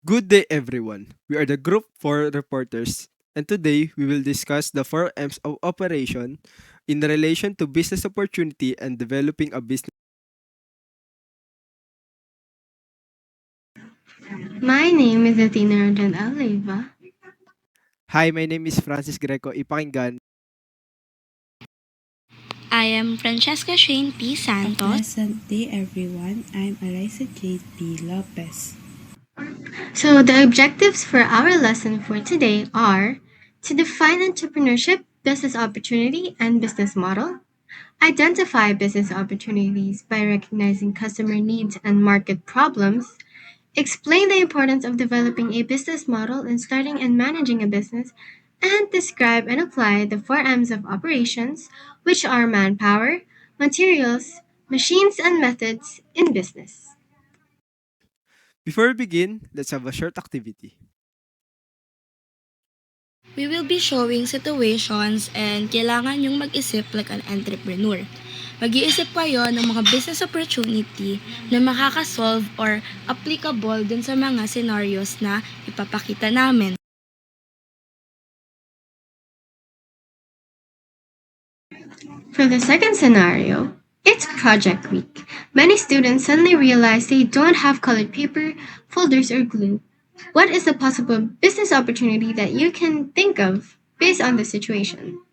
Good day, everyone. We are the Group 4 reporters, and today we will discuss the 4 M's of operation in relation to business opportunity and developing a business. My name is Athena Arden Aleva. Hi, my name is Francis Greco Ipakinggan. I am Francesca Shane P. A Santos. pleasant day, everyone. I'm Eliza Jade P. Lopez. So, the objectives for our lesson for today are to define entrepreneurship, business opportunity, and business model, identify business opportunities by recognizing customer needs and market problems, explain the importance of developing a business model and starting and managing a business, and describe and apply the 4 M's of operations, which are manpower, materials, machines, and methods in business. Before we begin, let's have a short activity. We will be showing situations and kailangan yung mag-isip like an entrepreneur. Mag-iisip kayo ng mga business opportunity na makakasolve or applicable dun sa mga scenarios na ipapakita namin. For the second scenario, it's project week. Many students suddenly realize they don't have colored paper, folders, or glue. What is the possible business opportunity that you can think of based on the situation?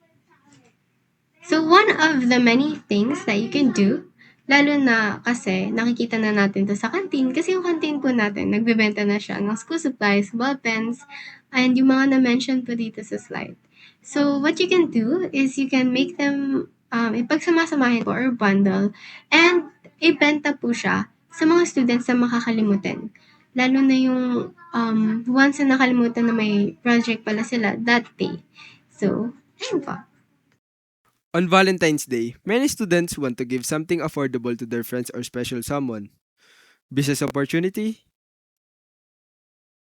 So one of the many things that you can do, lalo na kasi nakikita na natin to sa canteen, kasi yung canteen po natin, nagbebenta na siya ng school supplies, ball pens, and yung mga na-mention po dito sa slide. So what you can do is you can make them, ipagsamasamahin po or bundle, and ibenta po siya sa mga students na makakalimutan. Lalo na yung once na nakalimutan na may project pala sila that day. So, ayun po. On Valentine's Day, many students want to give something affordable to their friends or special someone. Business opportunity?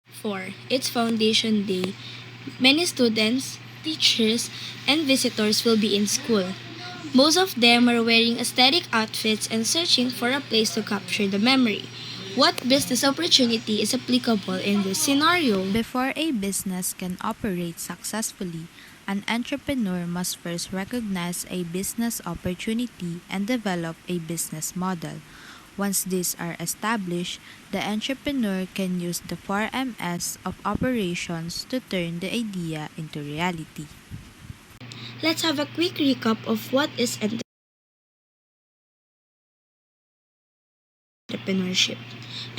4. It's Foundation Day. Many students, teachers, and visitors will be in school. Most of them are wearing aesthetic outfits and searching for a place to capture the memory. What business opportunity is applicable in this scenario? Before a business can operate successfully, an entrepreneur must first recognize a business opportunity and develop a business model. Once these are established, the entrepreneur can use the 4Ms of operations to turn the idea into reality. Let's have a quick recap of what is entrepreneurship.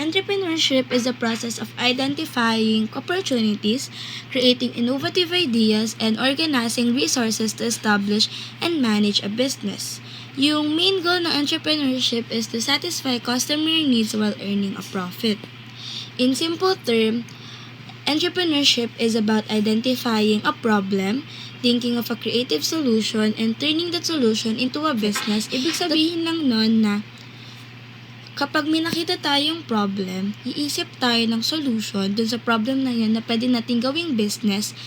Entrepreneurship is the process of identifying opportunities, creating innovative ideas, and organizing resources to establish and manage a business. Yung main goal ng entrepreneurship is to satisfy customer needs while earning a profit. In simple term, entrepreneurship is about identifying a problem, thinking of a creative solution, and turning that solution into a business. Ibig sabihin lang nun na kapag may nakita tayong problem, iisip tayo ng solution dun sa problem na yan na pwede nating gawing business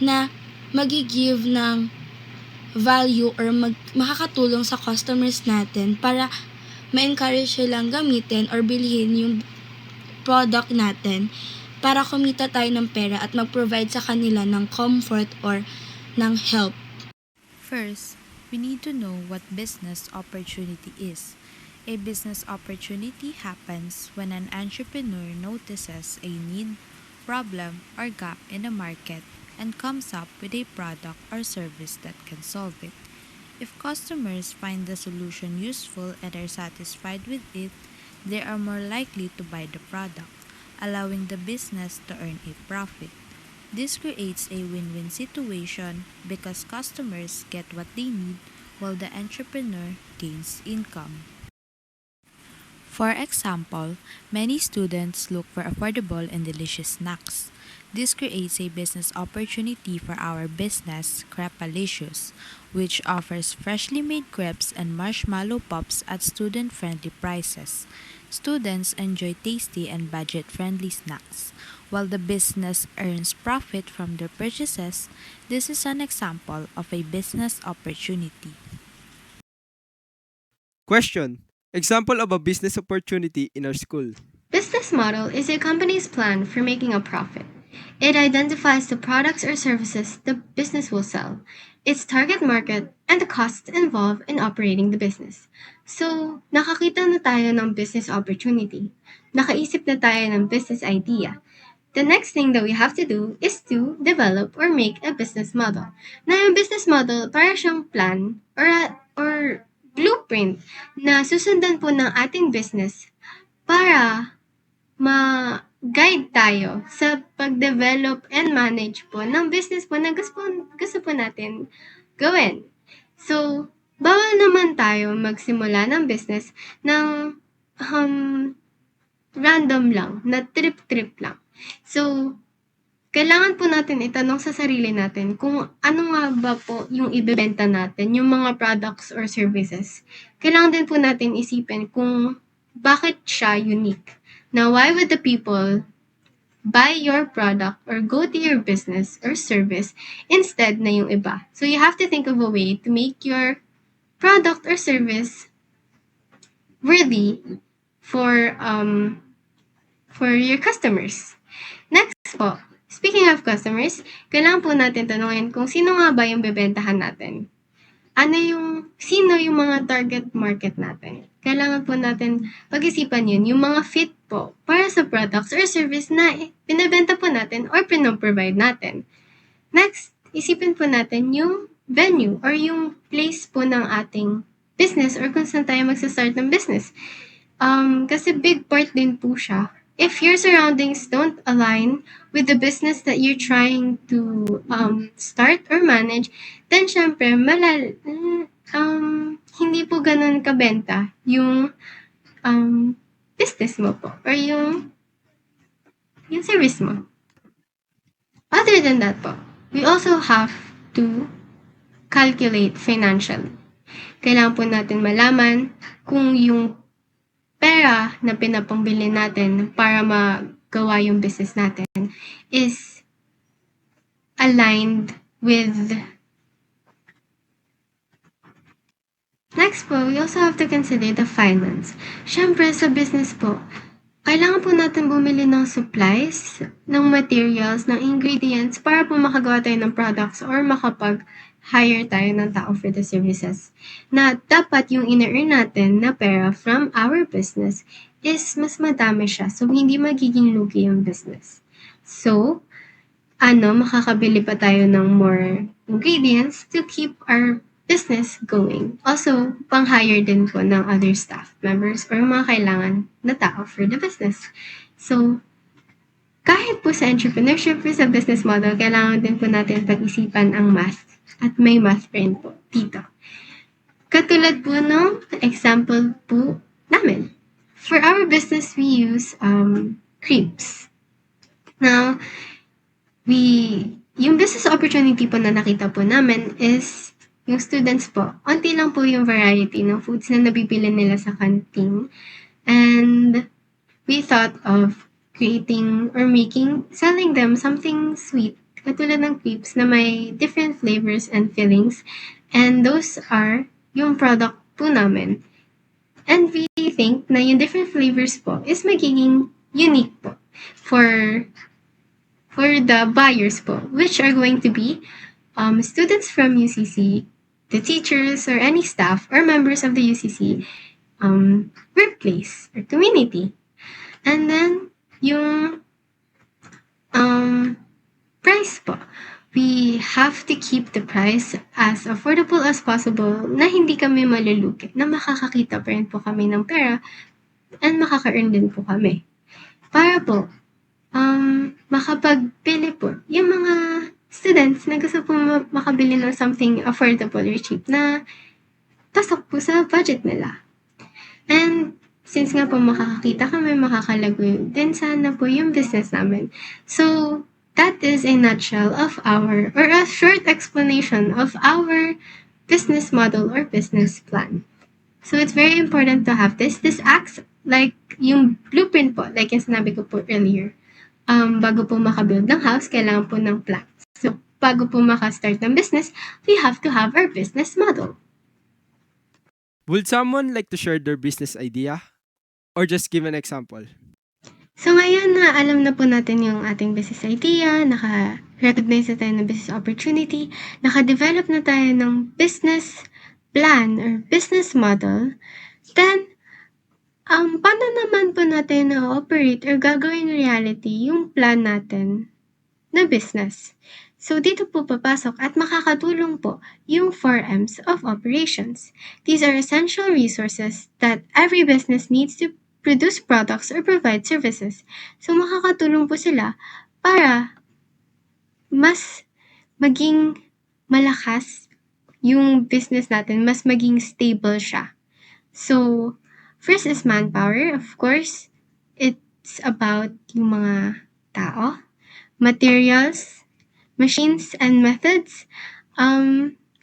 na magigive ng value or makakatulong sa customers natin para ma-encourage silang gamitin or bilhin yung product natin para kumita tayo ng pera at mag-provide sa kanila ng comfort or ng help. First, we need to know what business opportunity is. A business opportunity happens when an entrepreneur notices a need, problem, or gap in the market and comes up with a product or service that can solve it. If customers find the solution useful and are satisfied with it, they are more likely to buy the product, allowing the business to earn a profit. This creates a win-win situation because customers get what they need while the entrepreneur gains income. For example, many students look for affordable and delicious snacks. This creates a business opportunity for our business, Crepalicious, which offers freshly made crepes and marshmallow pops at student-friendly prices. Students enjoy tasty and budget-friendly snacks. While the business earns profit from their purchases, this is an example of a business opportunity. Question. Example of a business opportunity in our school. business model is a company's plan for making a profit. It identifies the products or services the business will sell, its target market, and the costs involved in operating the business. So, nakakita na tayo ng business opportunity. Nakaisip na tayo ng business idea. The next thing that we have to do is to develop or make a business model. Na yung business model, para siyang plan or blueprint na susundan po ng ating business para ma-guide tayo sa pag-develop and manage po ng business po na gusto po natin gawin. So, bawal naman tayo magsimula ng business ng random lang, na trip-trip lang. So, kailangan po natin itanong sa sarili natin kung ano nga ba po yung ibebenta natin, yung mga products or services. Kailangan din po natin isipin kung bakit siya unique. Now, why would the people buy your product or go to your business or service instead na yung iba? So, you have to think of a way to make your product or service worthy for your customers. Next po, speaking of customers, kailangan po natin tanungin kung sino nga ba yung bebentahan natin. Sino yung mga target market natin? Kailangan po natin pag-isipan yun, yung mga fit po para sa products or service na pinabenta po natin or pinoprovide natin. Next, isipin po natin yung venue or yung place po ng ating business or kung saan tayo magsa-start ng business. Kasi big part din po siya. If your surroundings don't align with the business that you're trying to start or manage, then syempre, hindi po ganun kabenta yung business mo po or yung service mo. Other than that po, we also have to calculate financially. Kailangan po natin malaman kung yung pera na pinapambili natin para magawa yung business natin is aligned with. Next po, we also have to consider the finance. Syempre sa business po, kailangan po natin bumili ng supplies, ng materials, ng ingredients para po makagawa tayo ng products or makapag-hire tayo ng tao for the services. Na dapat yung ina-earn natin na pera from our business is mas madami siya. So, hindi magiging lugi yung business. So, makakabili pa tayo ng more ingredients to keep our business going. Also, pang-hire din po ng other staff members or mga kailangan na tao for the business. So, kahit po sa entrepreneurship or sa business model, kailangan din po natin pag-isipan ang math. At may math rin po dito. Katulad po ng example po namin. For our business, we use crepes. Now, yung business opportunity po na nakita po namin is yung students po, onti lang po yung variety ng foods na nabibili nila sa canteen. And we thought of creating or selling them something sweet, katulad ng crepes na may different flavors and fillings. And those are yung product po namin. And we think na yung different flavors po is magiging unique po for the buyers po, which are going to be students from UCC, the teachers or any staff or members of the UCC workplace or community. And then, yung price po. We have to keep the price as affordable as possible na hindi kami malulugi, na makakakita pa rin po kami ng pera and makaka-earn din po kami. Para po, makapagbili po yung mga students na gusto po makabili ng something affordable or cheap na pasok po sa budget nila. And since nga po makakakita kami, makakalago din sana po yung business namin. So, that is a nutshell of or a short explanation of our business model or business plan. So, it's very important to have this. This acts like yung blueprint po, like yung sinabi ko po earlier. Bago po makabuild ng house, kailangan po ng plans. So, bago po makastart ng business, we have to have our business model. Would someone like to share their business idea? Or just give an example? So ngayon na alam na po natin yung ating business idea, naka-recognize na tayo ng business opportunity, naka-develop na tayo ng business plan or business model, then paano naman po natin na-operate or gagawin reality yung plan natin na business? So dito po papasok at makakatulong po yung 4 M's of operations. These are essential resources that every business needs to produce products or provide services. So makakatulong po sila para mas maging malakas yung business natin, mas maging stable siya. So, first is manpower, of course. It's about yung mga tao, materials, machines, and methods.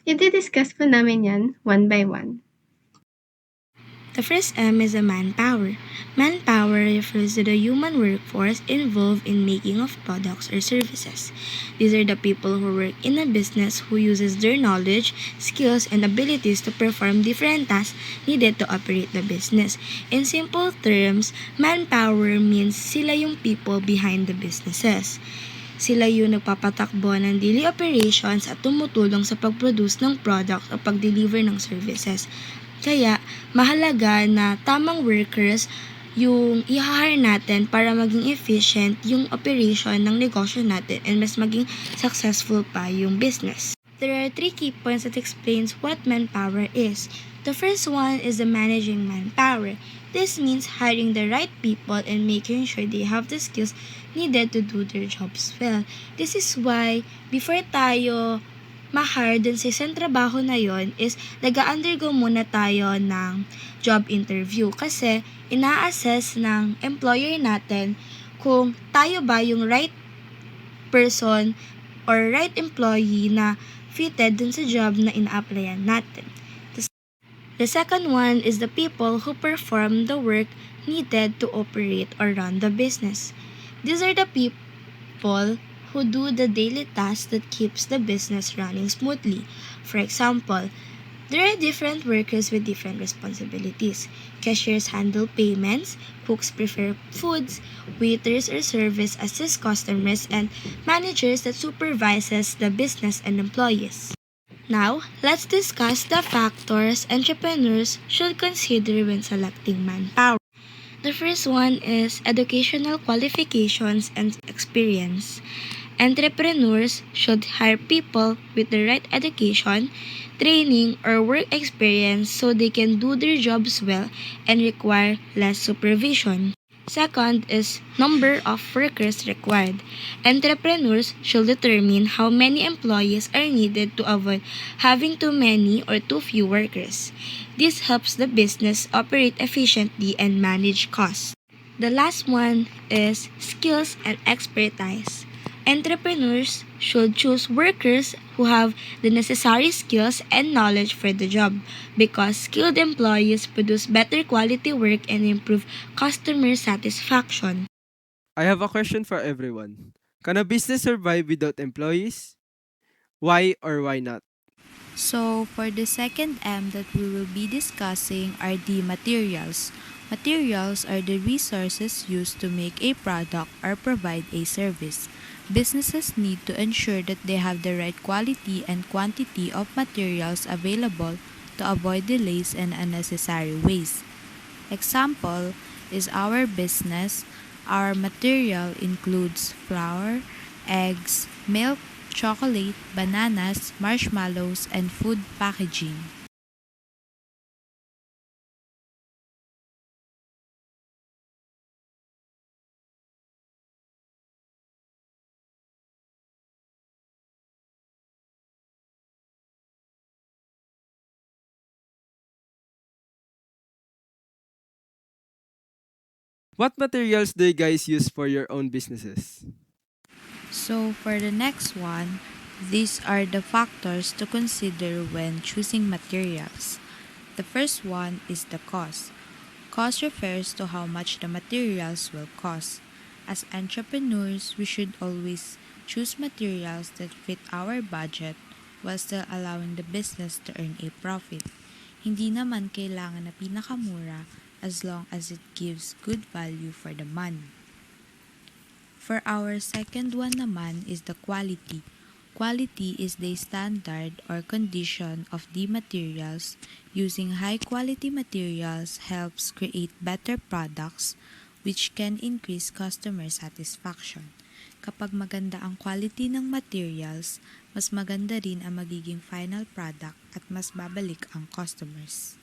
I-discuss po namin yan one by one. The first M is the manpower. Manpower refers to the human workforce involved in making of products or services. These are the people who work in a business who uses their knowledge, skills, and abilities to perform different tasks needed to operate the business. In simple terms, manpower means sila yung people behind the businesses. Sila yung nagpapatakbo ng daily operations at tumutulong sa pag-produce ng product o pag-deliver ng services. Kaya, mahalaga na tamang workers yung i-hire natin para maging efficient yung operation ng negosyo natin and mas maging successful pa yung business. There are 3 key points that explains what manpower is. The first one is the managing manpower. This means hiring the right people and making sure they have the skills needed to do their jobs well. This is why before tayo ma-hire dun sa isang trabaho na yon is nag-undergo muna tayo ng job interview kasi ina-assess ng employer natin kung tayo ba yung right person or right employee na fitted dun sa job na ina-applyan natin. The second one is the people who perform the work needed to operate or run the business. These are the people who do the daily tasks that keeps the business running smoothly. For example, there are different workers with different responsibilities. Cashiers handle payments, cooks prepare foods, waiters or service assist customers, and managers that supervises the business and employees. Now, let's discuss the factors entrepreneurs should consider when selecting manpower. The first one is educational qualifications and experience. Entrepreneurs should hire people with the right education, training, or work experience so they can do their jobs well and require less supervision. Second is number of workers required. Entrepreneurs should determine how many employees are needed to avoid having too many or too few workers. This helps the business operate efficiently and manage costs. The last one is skills and expertise. Entrepreneurs should choose workers who have the necessary skills and knowledge for the job because skilled employees produce better quality work and improve customer satisfaction. I have a question for everyone. Can a business survive without employees? Why or why not? So, for the second M that we will be discussing are the materials. Materials are the resources used to make a product or provide a service. Businesses need to ensure that they have the right quality and quantity of materials available to avoid delays and unnecessary waste. Example is our business. Our material includes flour, eggs, milk, chocolate, bananas, marshmallows, and food packaging. What materials do you guys use for your own businesses? So, for the next one, these are the factors to consider when choosing materials. The first one is the cost. Cost refers to how much the materials will cost. As entrepreneurs, we should always choose materials that fit our budget while still allowing the business to earn a profit. Hindi naman kailangan na pinakamura as long as it gives good value for the money. For our second one naman is the quality. Quality is the standard or condition of the materials. Using high quality materials helps create better products which can increase customer satisfaction. Kapag maganda ang quality ng materials, mas maganda rin ang magiging final product at mas babalik ang customers.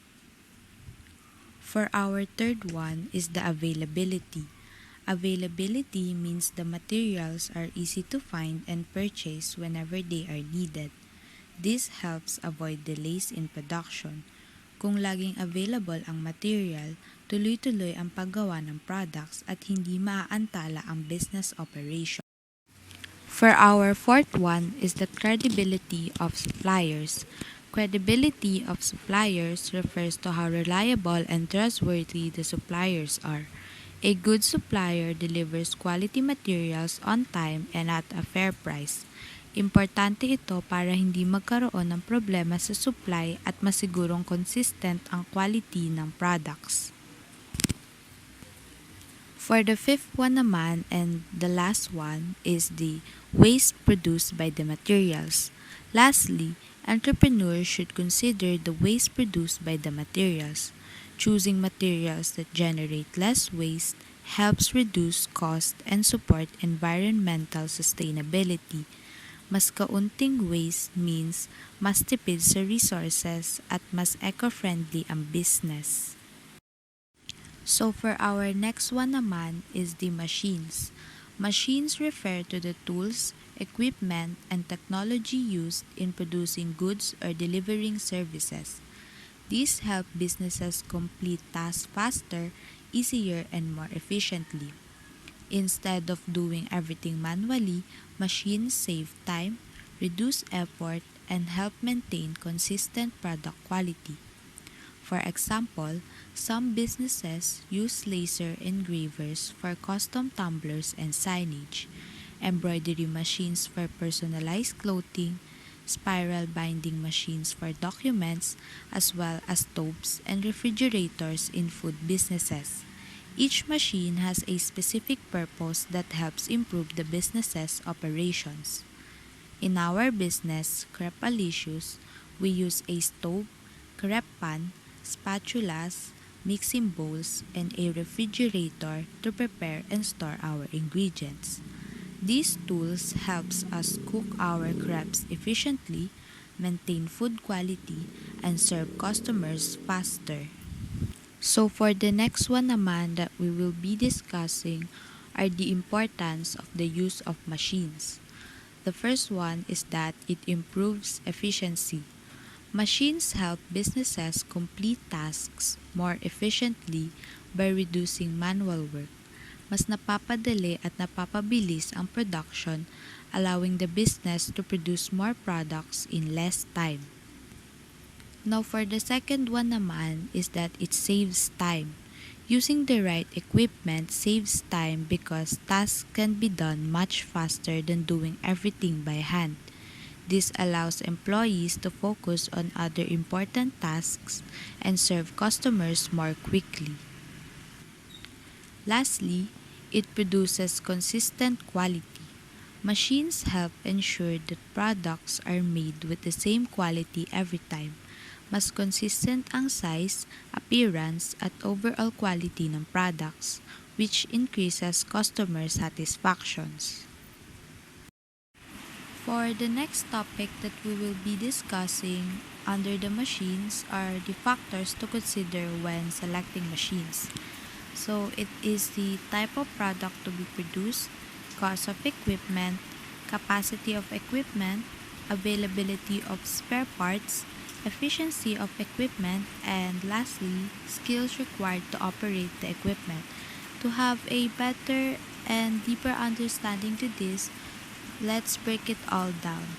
For our third one is the availability. Availability means the materials are easy to find and purchase whenever they are needed. This helps avoid delays in production. Kung laging available ang material, tuloy-tuloy ang paggawa ng products at hindi maaantala ang business operation. For our fourth one is the credibility of suppliers. Credibility of suppliers refers to how reliable and trustworthy the suppliers are. A good supplier delivers quality materials on time and at a fair price. Importante ito para hindi magkaroon ng problema sa supply at masigurong consistent ang quality ng products. For the fifth one naman and the last one is the waste produced by the materials. Lastly, entrepreneurs should consider the waste produced by the materials. Choosing materials that generate less waste helps reduce cost and support environmental sustainability. Mas kaunting waste means mas tipid sa resources at mas eco-friendly ang business. So for our next one naman is the machines. Machines refer to the tools, equipment, and technology used in producing goods or delivering services. These help businesses complete tasks faster, easier, and more efficiently. Instead of doing everything manually, machines save time, reduce effort, and help maintain consistent product quality. For example, some businesses use laser engravers for custom tumblers and signage, embroidery machines for personalized clothing, spiral binding machines for documents, as well as stoves and refrigerators in food businesses. Each machine has a specific purpose that helps improve the business's operations. In our business, Crepalicious, we use a stove, crepe pan, spatulas, mixing bowls, and a refrigerator to prepare and store our ingredients. These tools helps us cook our crepes efficiently, maintain food quality, and serve customers faster. So for the next one naman that we will be discussing are the importance of the use of machines. The first one is that it improves efficiency. Machines help businesses complete tasks more efficiently by reducing manual work. Mas napapadali at napapabilis ang production, allowing the business to produce more products in less time. Now for the second one naman is that it saves time. Using the right equipment saves time because tasks can be done much faster than doing everything by hand. This allows employees to focus on other important tasks and serve customers more quickly. Lastly, it produces consistent quality. Machines help ensure that products are made with the same quality every time. Mas consistent ang size, appearance, at overall quality ng products, which increases customer satisfactions. For the next topic that we will be discussing under the machines are the factors to consider when selecting machines. So it is the type of product to be produced, cost of equipment, capacity of equipment, availability of spare parts, efficiency of equipment, and lastly, skills required to operate the equipment. To have a better and deeper understanding to this, let's break it all down.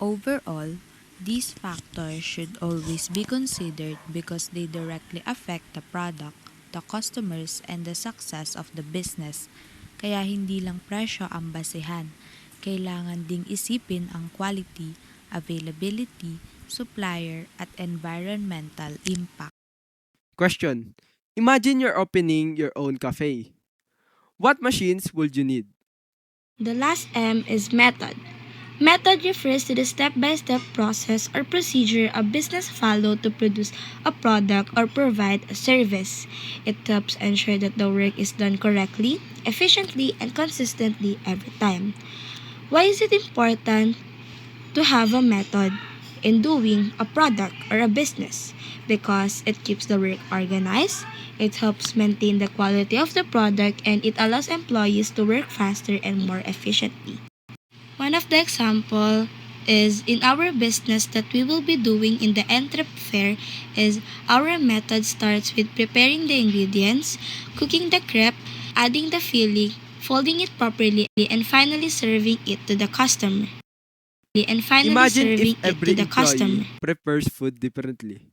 Overall, these factors should always be considered because they directly affect the product, the customers, and the success of the business. Kaya hindi lang presyo ang basehan. Kailangan ding isipin ang quality, availability, supplier, at environmental impact. Question. Imagine you're opening your own cafe. What machines would you need? The last M is method. Method refers to the step-by-step process or procedure a business follow to produce a product or provide a service. It helps ensure that the work is done correctly, efficiently, and consistently every time. Why is it important to have a method in doing a product or a business? Because it keeps the work organized, it helps maintain the quality of the product, and it allows employees to work faster and more efficiently. One of the example is in our business that we will be doing in the entrep fair is our method starts with preparing the ingredients, cooking the crepe, adding the filling, folding it properly, and finally serving it to the customer. Imagine if every employee prepares food differently.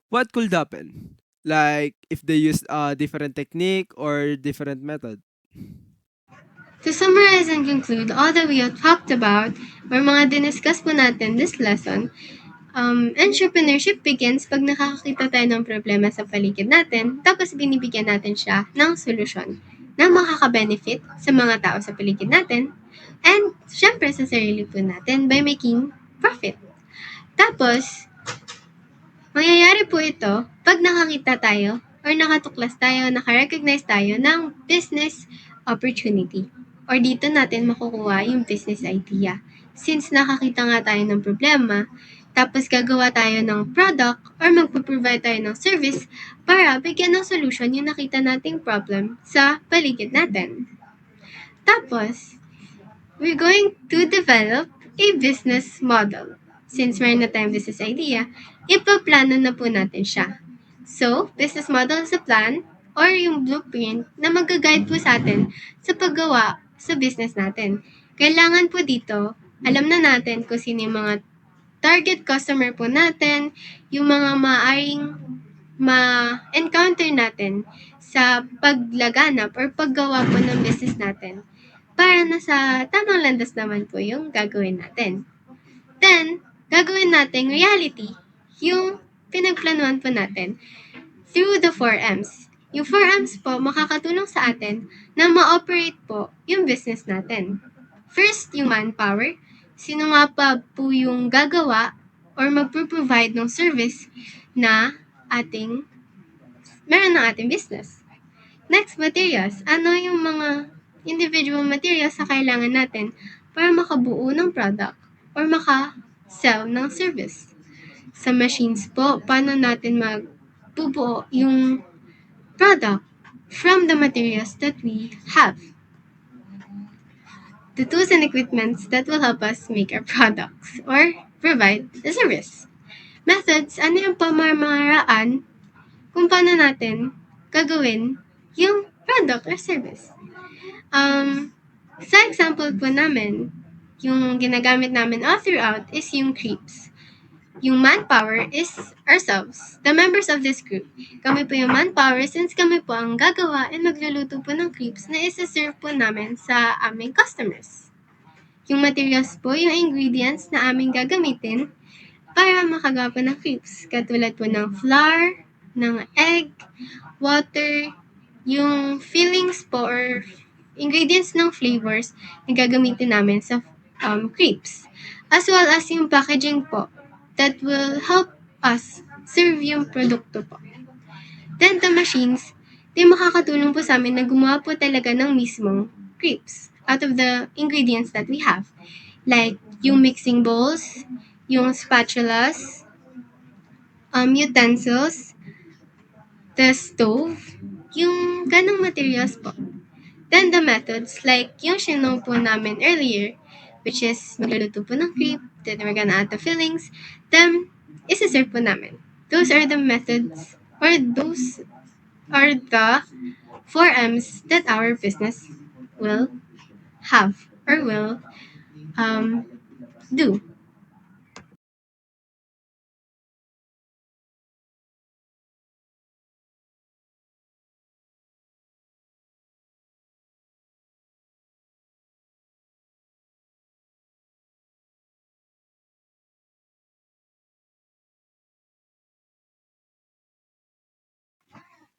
What could happen? Like if they use a different technique or different method. To summarize and conclude all that we have talked about or mga diniscuss po natin this lesson, entrepreneurship begins pag nakakakita tayo ng problema sa paligid natin, tapos binibigyan natin siya ng solusyon na makaka-benefit sa mga tao sa paligid natin, and syempre sa sarili po natin by making profit. Tapos, mangyayari po ito pag nakakita tayo or nakatuklas tayo, nakarecognize tayo ng business opportunity. Or dito natin makukuha yung business idea. Since nakakita nga tayo ng problema, tapos gagawa tayo ng product or magpo-provide tayo ng service para bigyan ng solution yung nakita nating problem sa paligid natin. Tapos, we're going to develop a business model. Since meron na tayong business idea, ipaplano na po natin siya. So, business model is a plan or yung blueprint na mag-guide po sa atin sa paggawa sa business natin. Kailangan po dito, alam na natin kung sino yung mga target customer po natin, yung mga maaring ma-encounter natin sa paglaganap or paggawa po ng business natin para nasa tamang landas naman po yung gagawin natin. Then, gagawin natin reality yung pinagplanuhan po natin through the 4Ms. Yung 4Ms po makakatulong sa atin na ma-operate po yung business natin. First, yung manpower. Sino nga pa po yung gagawa or magpo-provide ng service na meron ng ating business. Next, materials. Ano yung mga individual materials na kailangan natin para makabuo ng product or maka-sell ng service. Sa machines po, paano natin magbubuo yung product from the materials that we have. The tools and equipments that will help us make our products or provide the service. Methods, ano yung pamamaraan kung paano natin gagawin yung product or service. Sa example po namin, yung ginagamit namin all throughout is yung creeps. Yung manpower is ourselves, the members of this group. Kami po yung manpower since kami po ang gagawa and magluluto po ng creeps na isa-serve po namin sa aming customers. Yung materials po, yung ingredients na aming gagamitin para makagawa po ng creeps. Katulad po ng flour, ng egg, water, yung fillings po or ingredients ng flavors na gagamitin namin sa crepes. As well as yung packaging po that will help us serve yung produkto po. Then the machines, di makakatulong po sa amin na gumawa po talaga ng mismong crepes out of the ingredients that we have. Like yung mixing bowls, yung spatulas, utensils, the stove, yung ganong materials po. Then the methods, like yung shinow po namin earlier, which is magluluto po ng crepe, then we're gonna add the fillings, then isa-serve po namin. Those are the methods, or those are the 4Ms that our business will have, or will do.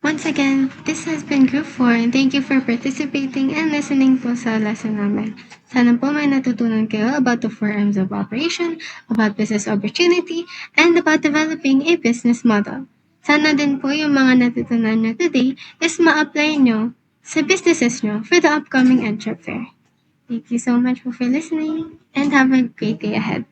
Once again, this has been Group 4 and thank you for participating and listening po sa lesson namin. Sana po may natutunan kayo about the 4 M's of operation, about business opportunity, and about developing a business model. Sana din po yung mga natutunan nyo today is ma-apply nyo sa businesses nyo for the upcoming Entrep Fair. Thank you so much for listening and have a great day ahead.